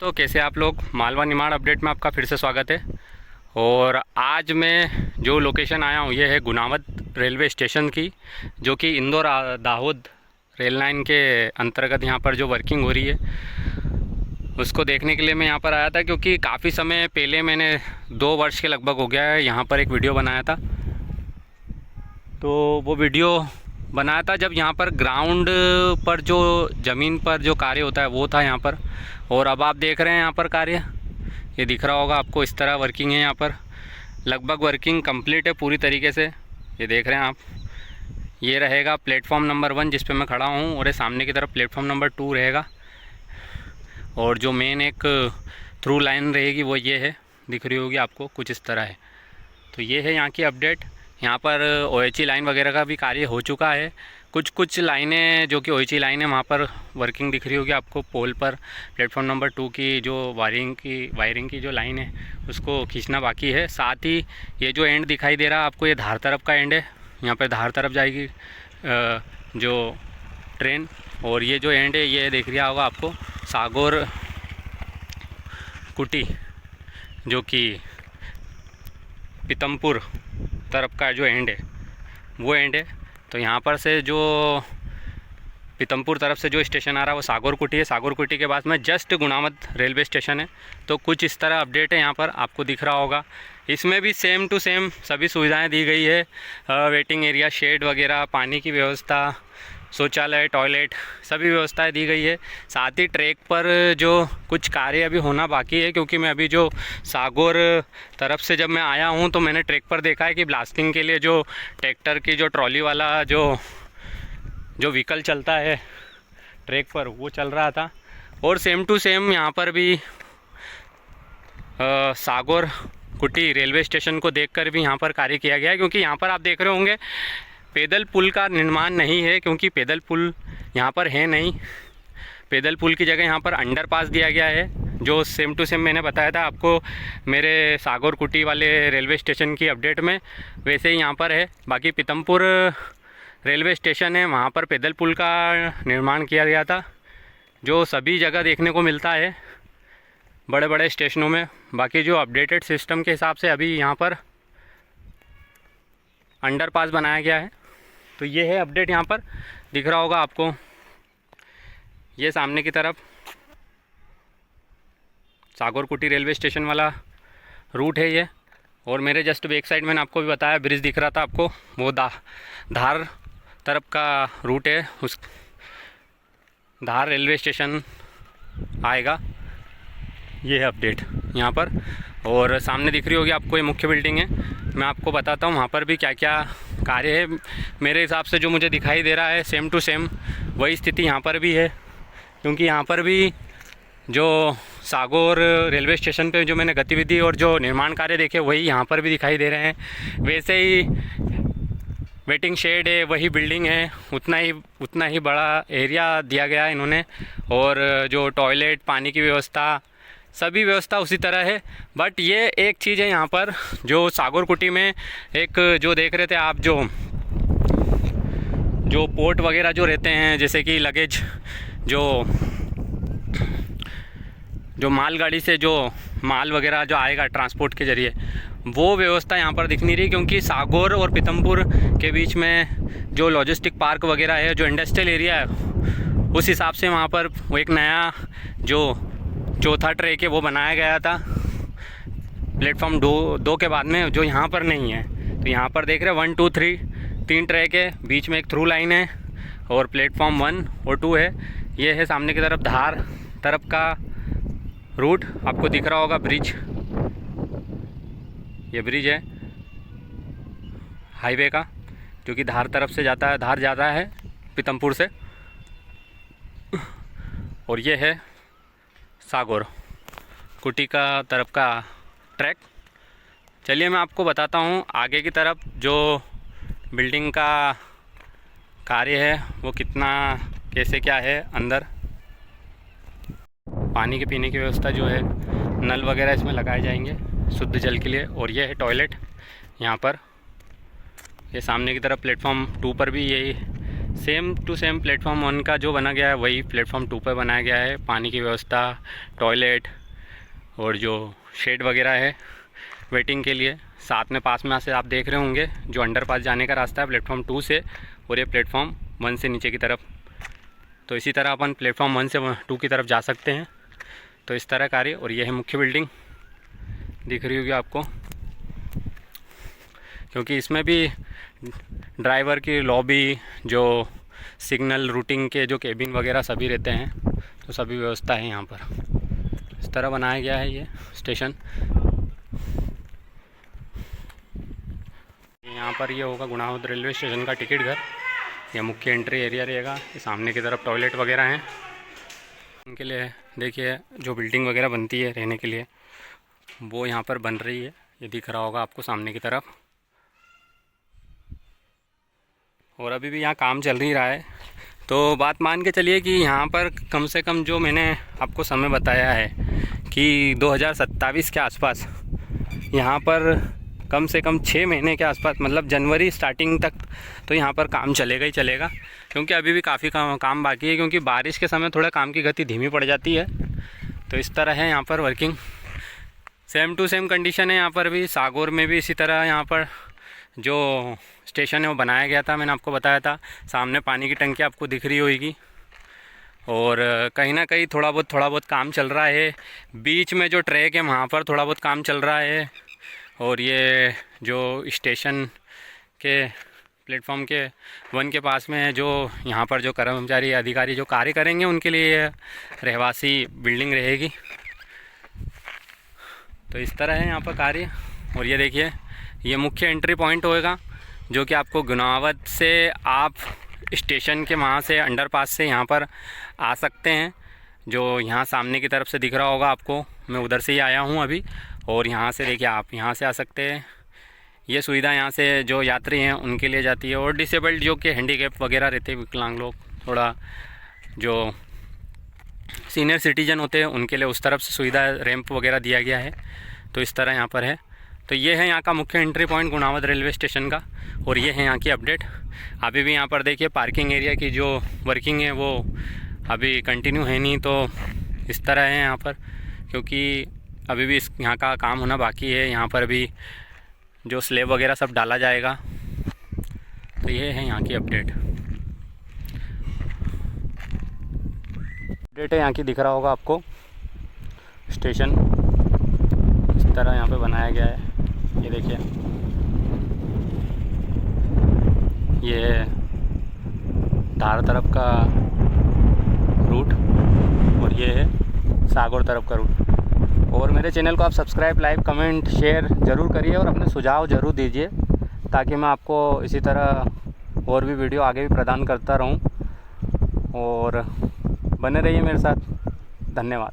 तो कैसे आप लोग। मालवा निमाड़ अपडेट में आपका फिर से स्वागत है। और आज मैं जो लोकेशन आया हूँ ये है गुनावत रेलवे स्टेशन की, जो कि इंदौर दाहोद रेल लाइन के अंतर्गत यहाँ पर जो वर्किंग हो रही है उसको देखने के लिए मैं यहाँ पर आया था। क्योंकि काफ़ी समय पहले मैंने 2 वर्ष के लगभग हो गया है यहाँ पर एक वीडियो बनाया था। तो वो वीडियो बनाया था जब यहाँ पर ग्राउंड पर जो ज़मीन पर जो कार्य होता है वो था यहाँ पर। और अब आप देख रहे हैं यहाँ पर कार्य, ये दिख रहा होगा आपको, इस तरह वर्किंग है यहाँ पर। लगभग वर्किंग कंप्लीट है पूरी तरीके से, ये देख रहे हैं आप। ये रहेगा प्लेटफॉर्म नंबर 1 जिस पे मैं खड़ा हूँ, और ये सामने की तरफ प्लेटफॉर्म नंबर 2 रहेगा। और जो मेन एक थ्रू लाइन रहेगी वो ये है, दिख रही होगी आपको, कुछ इस तरह है। तो ये है यहाँ की अपडेट। यहाँ पर OHE लाइन वगैरह का भी कार्य हो चुका है। कुछ लाइनें जो कि OHE लाइन है वहाँ पर वर्किंग दिख रही होगी आपको। पोल पर प्लेटफॉर्म नंबर 2 की जो वायरिंग की जो लाइन है उसको खींचना बाकी है। साथ ही ये जो एंड दिखाई दे रहा है आपको, ये धार तरफ का एंड है। यहाँ पर धार तरफ जाएगी जो ट्रेन। और ये जो एंड है ये देख रहा होगा आपको सागौर कुटी, जो कि पीतमपुर तरफ का जो एंड है वो एंड है। तो यहाँ पर से जो पीतमपुर तरफ से जो स्टेशन आ रहा है वो सागौर कुटी है। सागौर कुटी के बाद में जस्ट गुनावत रेलवे स्टेशन है। तो कुछ इस तरह अपडेट है यहाँ पर, आपको दिख रहा होगा। इसमें भी सेम टू सेम सभी सुविधाएं दी गई है। वेटिंग एरिया, शेड वगैरह, पानी की व्यवस्था, शौचालय, टॉयलेट, सभी व्यवस्थाएं दी गई है। साथ ही ट्रैक पर जो कुछ कार्य अभी होना बाकी है, क्योंकि मैं अभी जो सागौर तरफ से जब मैं आया हूं तो मैंने ट्रैक पर देखा है कि ब्लास्टिंग के लिए जो ट्रैक्टर की जो ट्रॉली वाला जो व्हीकल चलता है ट्रैक पर वो चल रहा था। और सेम टू सेम यहाँ पर भी सागौर कुटी रेलवे स्टेशन को देखकर भी यहाँ पर कार्य किया गया है। क्योंकि यहाँ पर आप देख रहे होंगे पैदल पुल का निर्माण नहीं है, क्योंकि पैदल पुल यहाँ पर है नहीं। पैदल पुल की जगह यहाँ पर अंडरपास दिया गया है, जो सेम टू सेम मैंने बताया था आपको मेरे सागौर कुटी वाले रेलवे स्टेशन की अपडेट में, वैसे ही यहाँ पर है। बाकी पीतमपुर रेलवे स्टेशन है, वहाँ पर पैदल पुल का निर्माण किया गया था, जो सभी जगह देखने को मिलता है बड़े बड़े स्टेशनों में। बाकी जो अपडेटेड सिस्टम के हिसाब से अभी यहाँ पर अंडरपास बनाया गया है। तो ये है अपडेट, यहाँ पर दिख रहा होगा आपको। ये सामने की तरफ सागौर कुटी रेलवे स्टेशन वाला रूट है ये। और मेरे जस्ट बैक साइड मैंने आपको भी बताया ब्रिज दिख रहा था आपको, वो धार तरफ का रूट है। उस धार रेलवे स्टेशन आएगा। ये है अपडेट यहाँ पर। और सामने दिख रही होगी आपको ये मुख्य बिल्डिंग है। मैं आपको बताता हूँ वहाँ पर भी क्या क्या कार्य है। मेरे हिसाब से जो मुझे दिखाई दे रहा है सेम टू सेम वही स्थिति यहाँ पर भी है। क्योंकि यहाँ पर भी जो सागौर रेलवे स्टेशन पे जो मैंने गतिविधि और जो निर्माण कार्य देखे वही यहाँ पर भी दिखाई दे रहे हैं। वैसे ही वेटिंग शेड है, वही बिल्डिंग है, उतना ही बड़ा एरिया दिया गया है इन्होंने। और जो टॉयलेट, पानी की व्यवस्था, सभी व्यवस्था उसी तरह है। बट ये एक चीज़ है यहाँ पर, जो सागौर कुटी में एक जो देख रहे थे आप, जो पोर्ट वगैरह जो रहते हैं, जैसे कि लगेज जो मालगाड़ी से जो माल वगैरह जो आएगा ट्रांसपोर्ट के ज़रिए, वो व्यवस्था यहाँ पर दिख नहीं रही। क्योंकि सागौर और पीतमपुर के बीच में जो लॉजिस्टिक पार्क वगैरह है, जो इंडस्ट्रियल एरिया है, उस हिसाब से वहाँ पर वो एक नया जो चौथा ट्रैक है वो बनाया गया था प्लेटफॉर्म 2 के बाद में, जो यहाँ पर नहीं है। तो यहाँ पर देख रहे हैं 1 2 3 3 ट्रैक है, बीच में एक थ्रू लाइन है, और प्लेटफॉर्म 1 और 2 है। ये है सामने की तरफ धार तरफ का रूट, आपको दिख रहा होगा ब्रिज। ये ब्रिज है हाईवे का, जो कि धार तरफ से जाता है, धार जाता है पीतमपुर से। और ये है सागौर कुटी का तरफ का ट्रैक। चलिए मैं आपको बताता हूँ आगे की तरफ जो बिल्डिंग का कार्य है वो कितना कैसे क्या है। अंदर पानी के पीने की व्यवस्था जो है, नल वगैरह इसमें लगाए जाएंगे शुद्ध जल के लिए। और ये है टॉयलेट यहाँ पर। ये सामने की तरफ प्लेटफॉर्म 2 पर भी यही सेम टू सेम प्लेटफॉर्म 1 का जो बना गया है वही प्लेटफॉर्म 2 पर बनाया गया है। पानी की व्यवस्था, टॉयलेट और जो शेड वगैरह है वेटिंग के लिए। साथ में पास में से आप देख रहे होंगे जो अंडरपास जाने का रास्ता है प्लेटफॉर्म 2 से, और ये प्लेटफॉर्म 1 से नीचे की तरफ। तो इसी तरह अपन प्लेटफॉर्म 1 से 2 की तरफ जा सकते हैं। तो इस तरह कार्य। और यह है मुख्य बिल्डिंग, दिख रही होगी आपको, क्योंकि इसमें भी ड्राइवर की लॉबी, जो सिग्नल रूटिंग के जो केबिन वगैरह सभी रहते हैं, तो सभी व्यवस्था है यहाँ पर। इस तरह बनाया गया है ये स्टेशन। यहाँ पर ये होगा गुणावद रेलवे स्टेशन का टिकट घर। यह मुख्य एंट्री एरिया रहेगा। सामने की तरफ टॉयलेट वगैरह हैं उनके लिए। देखिए जो बिल्डिंग वगैरह बनती है रहने के लिए, वो यहाँ पर बन रही है। ये दिख रहा होगा आपको सामने की तरफ। और अभी भी यहाँ काम चल नहीं रहा है। तो बात मान के चलिए कि यहाँ पर कम से कम जो मैंने आपको समय बताया है कि 2027 के आसपास यहाँ पर कम से कम 6 महीने के आसपास, मतलब जनवरी स्टार्टिंग तक तो यहाँ पर काम चलेगा ही चलेगा। क्योंकि अभी भी काफ़ी काम बाकी है, क्योंकि बारिश के समय थोड़ा काम की गति धीमी पड़ जाती है। तो इस तरह है यहाँ पर working. Same to same condition है यहाँ पर भी। सागौर में भी इसी तरह यहाँ पर जो स्टेशन है वो बनाया गया था, मैंने आपको बताया था। सामने पानी की टंकी आपको दिख रही होगी। और कहीं ना कहीं थोड़ा बहुत काम चल रहा है। बीच में जो ट्रैक है वहाँ पर थोड़ा बहुत काम चल रहा है। और ये जो स्टेशन के प्लेटफॉर्म के 1 के पास में है, जो यहाँ पर जो कर्मचारी अधिकारी जो कार्य करेंगे उनके लिए रहवासी बिल्डिंग रहेगी। तो इस तरह है यहाँ पर कार्य। और ये देखिए ये मुख्य एंट्री पॉइंट होएगा, जो कि आपको गुनावद से आप स्टेशन के वहाँ से अंडरपास से यहाँ पर आ सकते हैं। जो यहाँ सामने की तरफ से दिख रहा होगा आपको, मैं उधर से ही आया हूँ अभी। और यहाँ से देखिए आप यहाँ से आ सकते हैं। ये सुविधा यहाँ से जो यात्री हैं उनके लिए जाती है। और डिसेबल्ड जो कि हैंडीकैप वगैरह रहते हैं, विकलांग लोग, थोड़ा जो सीनियर सिटीजन होते हैं उनके लिए उस तरफ से सुविधा रैंप वगैरह दिया गया है। तो इस तरह यहाँ पर है। तो ये है यहाँ का मुख्य entry point Gunawad railway station का। और ये है यहाँ की अपडेट। अभी भी यहाँ पर देखिए पार्किंग एरिया की जो वर्किंग है वो अभी कंटिन्यू है नहीं। तो इस तरह है यहाँ पर, क्योंकि अभी भी इस यहाँ का काम होना बाकी है। यहाँ पर भी जो स्लैब वगैरह सब डाला जाएगा। तो ये है यहाँ की अपडेट है यहाँ की, दिख रहा होगा आपको स्टेशन इस तरह यहाँ पे बनाया गया है। ये देखिए ये धार तरफ का रूट और ये है सागौर तरफ का रूट। और मेरे चैनल को आप सब्सक्राइब, लाइक, कमेंट, शेयर ज़रूर करिए और अपने सुझाव ज़रूर दीजिए, ताकि मैं आपको इसी तरह और भी वीडियो आगे भी प्रदान करता रहूं। और बने रहिए मेरे साथ। धन्यवाद।